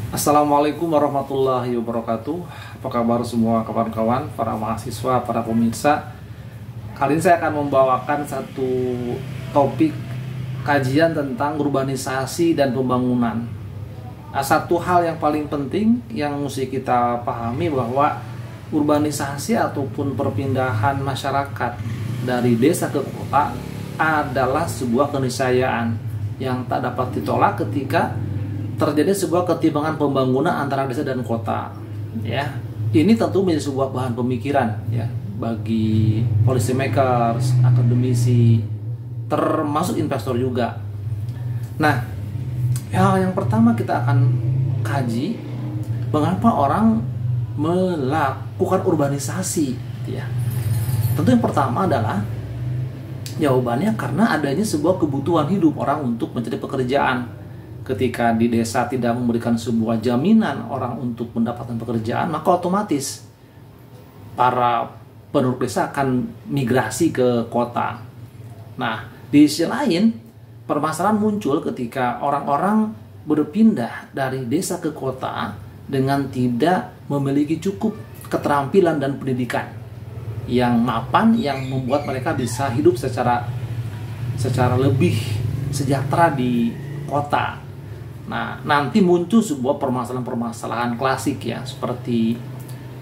Assalamualaikum warahmatullahi wabarakatuh. Apa kabar semua kawan-kawan, para mahasiswa, para pemirsa? Kali ini saya akan membawakan satu topik kajian tentang urbanisasi dan pembangunan. Nah, satu hal yang paling penting yang mesti kita pahami bahwa urbanisasi ataupun perpindahan masyarakat dari desa ke kota adalah sebuah keniscayaan yang tak dapat ditolak ketika terjadi sebuah ketimpangan pembangunan antara desa dan kota. Ya, ini tentu menjadi sebuah bahan pemikiran ya bagi policy makers, akademisi, termasuk investor juga. Nah, yang pertama kita akan kaji mengapa orang melakukan urbanisasi. Ya, tentu yang pertama adalah jawabannya karena adanya sebuah kebutuhan hidup orang untuk mencari pekerjaan. Ketika di desa tidak memberikan sebuah jaminan orang untuk mendapatkan pekerjaan, maka otomatis para penduduk desa akan migrasi ke kota. Nah, di sisi lain, permasalahan muncul ketika orang-orang berpindah dari desa ke kota dengan tidak memiliki cukup keterampilan dan pendidikan yang mapan, yang membuat mereka bisa hidup secara lebih sejahtera di kota. Nah, nanti muncul sebuah permasalahan-permasalahan klasik ya, seperti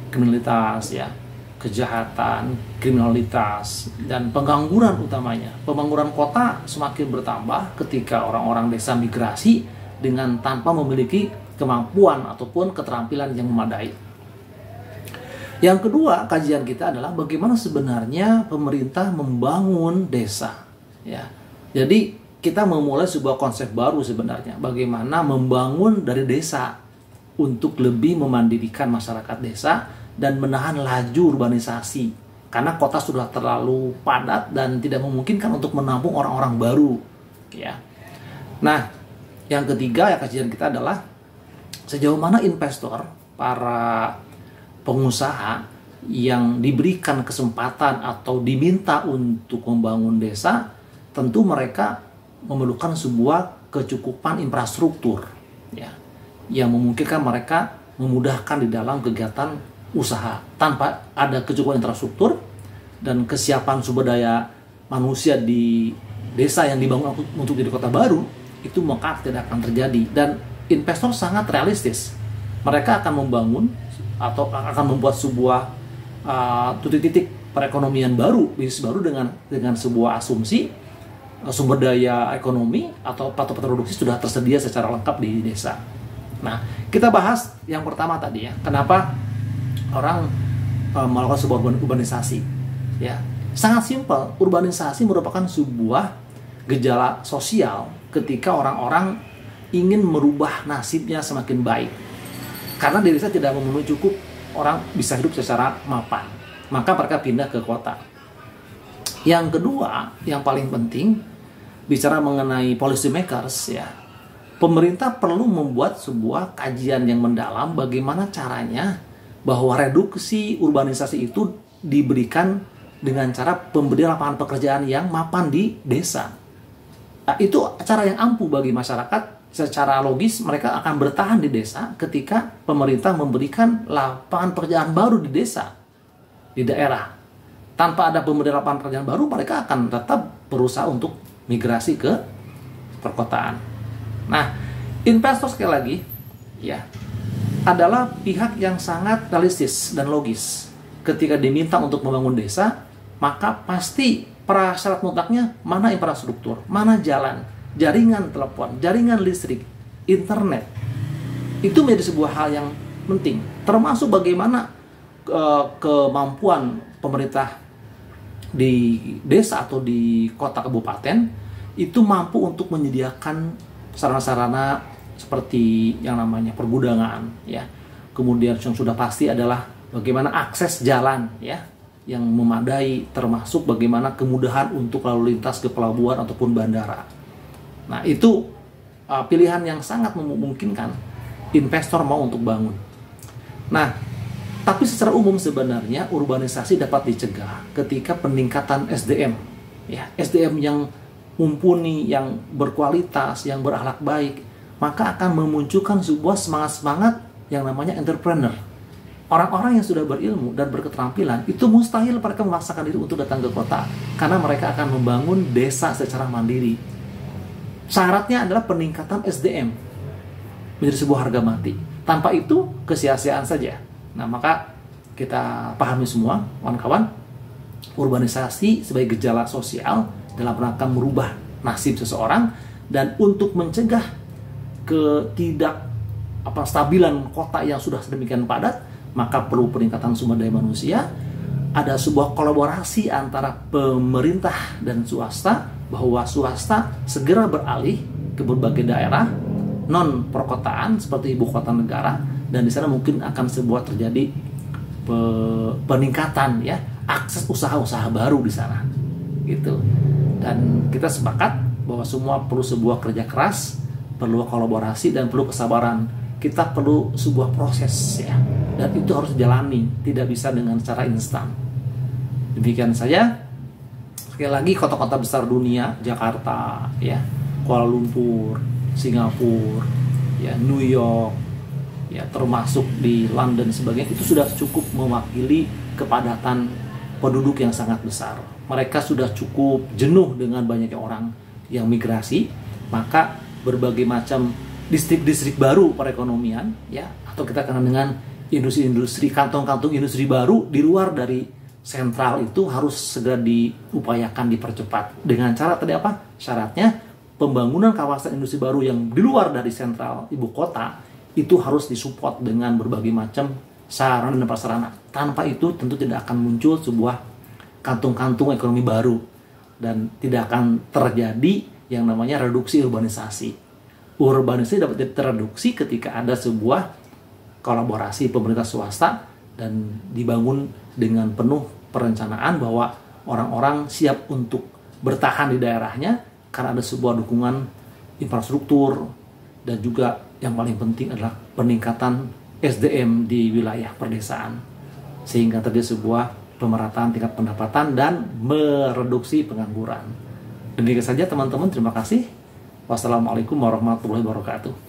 kriminalitas ya, kejahatan, kriminalitas, dan pengangguran utamanya. Pembangunan kota semakin bertambah ketika orang-orang desa migrasi dengan tanpa memiliki kemampuan ataupun keterampilan yang memadai. Yang kedua, kajian kita adalah bagaimana sebenarnya pemerintah membangun desa. Ya, jadi kita memulai sebuah konsep baru sebenarnya, bagaimana membangun dari desa untuk lebih memandirikan masyarakat desa dan menahan laju urbanisasi karena kota sudah terlalu padat dan tidak memungkinkan untuk menampung orang-orang baru ya. Nah, yang ketiga ya kajian kita adalah sejauh mana investor, para pengusaha yang diberikan kesempatan atau diminta untuk membangun desa, tentu mereka memerlukan sebuah kecukupan infrastruktur ya, yang memungkinkan mereka memudahkan di dalam kegiatan usaha. Tanpa ada kecukupan infrastruktur dan kesiapan sumber daya manusia di desa yang dibangun untuk jadi kota baru, itu maka tidak akan terjadi. Dan investor sangat realistis, mereka akan membangun atau akan membuat sebuah titik perekonomian baru, bisnis baru dengan sebuah asumsi sumber daya ekonomi atau produksi sudah tersedia secara lengkap di desa. Nah, kita bahas yang pertama tadi ya, kenapa orang melakukan sebuah urbanisasi ya. Sangat simpel, urbanisasi merupakan sebuah gejala sosial ketika orang-orang ingin merubah nasibnya semakin baik. Karena di desa tidak memenuhi cukup orang bisa hidup secara mapan, maka mereka pindah ke kota. Yang kedua, yang paling penting, bicara mengenai policy makers ya, pemerintah perlu membuat sebuah kajian yang mendalam bagaimana caranya bahwa reduksi urbanisasi itu diberikan dengan cara pemberian lapangan pekerjaan yang mapan di desa. Nah, itu cara yang ampuh bagi masyarakat. Secara logis mereka akan bertahan di desa ketika pemerintah memberikan lapangan pekerjaan baru di desa, di daerah. Tanpa ada pemberian lapangan pekerjaan baru, mereka akan tetap berusaha untuk migrasi ke perkotaan. Nah, investor sekali lagi ya adalah pihak yang sangat realistis dan logis. Ketika diminta untuk membangun desa, maka pasti prasyarat mutlaknya mana infrastruktur, mana jalan, jaringan telepon, jaringan listrik, internet. Itu menjadi sebuah hal yang penting, termasuk bagaimana kemampuan pemerintah di desa atau di kota kabupaten itu mampu untuk menyediakan sarana-sarana seperti yang namanya pergudangan ya. Kemudian yang sudah pasti adalah bagaimana akses jalan ya yang memadai, termasuk bagaimana kemudahan untuk lalu lintas ke pelabuhan ataupun bandara. Nah, itu pilihan yang sangat memungkinkan investor mau untuk bangun. Nah, tapi secara umum sebenarnya urbanisasi dapat dicegah ketika peningkatan SDM, ya SDM yang mumpuni, yang berkualitas, yang berakhlak baik, maka akan memunculkan sebuah semangat-semangat yang namanya entrepreneur. Orang-orang yang sudah berilmu dan berketerampilan, itu mustahil mereka memaksakan diri untuk datang ke kota, karena mereka akan membangun desa secara mandiri. Syaratnya adalah peningkatan SDM menjadi sebuah harga mati. Tanpa itu, kesia-siaan saja. Nah, maka kita pahami semua, kawan-kawan, urbanisasi sebagai gejala sosial dalam rangka merubah nasib seseorang, dan untuk mencegah ketidakstabilan kota yang sudah sedemikian padat, maka perlu peningkatan sumber daya manusia. Ada sebuah kolaborasi antara pemerintah dan swasta, bahwa swasta segera beralih ke berbagai daerah non perkotaan seperti ibu kota negara, dan di sana mungkin akan sebuah terjadi peningkatan ya, akses usaha-usaha baru di sana gitu. Dan kita sepakat bahwa semua perlu sebuah kerja keras, perlu kolaborasi, dan perlu kesabaran. Kita perlu sebuah proses ya, dan itu harus dijalani, tidak bisa dengan cara instan. Demikian saja. Sekali lagi, kota-kota besar dunia, Jakarta ya, Kuala Lumpur, Singapura ya, New York ya, termasuk di London sebagainya, itu sudah cukup mewakili kepadatan penduduk yang sangat besar. Mereka sudah cukup jenuh dengan banyaknya orang yang migrasi, maka berbagai macam distrik-distrik baru perekonomian ya, atau kita kenal dengan industri-industri, kantong-kantong industri baru di luar dari sentral, itu harus segera diupayakan, dipercepat. Dengan cara tadi apa? Syaratnya pembangunan kawasan industri baru yang di luar dari sentral ibu kota itu harus disupport dengan berbagai macam sarana dan prasarana. Tanpa itu tentu tidak akan muncul sebuah kantung-kantung ekonomi baru, dan tidak akan terjadi yang namanya reduksi urbanisasi. Urbanisasi dapat tereduksi ketika ada sebuah kolaborasi pemerintah swasta dan dibangun dengan penuh perencanaan, bahwa orang-orang siap untuk bertahan di daerahnya karena ada sebuah dukungan infrastruktur, dan juga yang paling penting adalah peningkatan SDM di wilayah perdesaan, sehingga terjadi sebuah pemerataan tingkat pendapatan dan mereduksi pengangguran. Demikian saja teman-teman, terima kasih. Wassalamualaikum warahmatullahi wabarakatuh.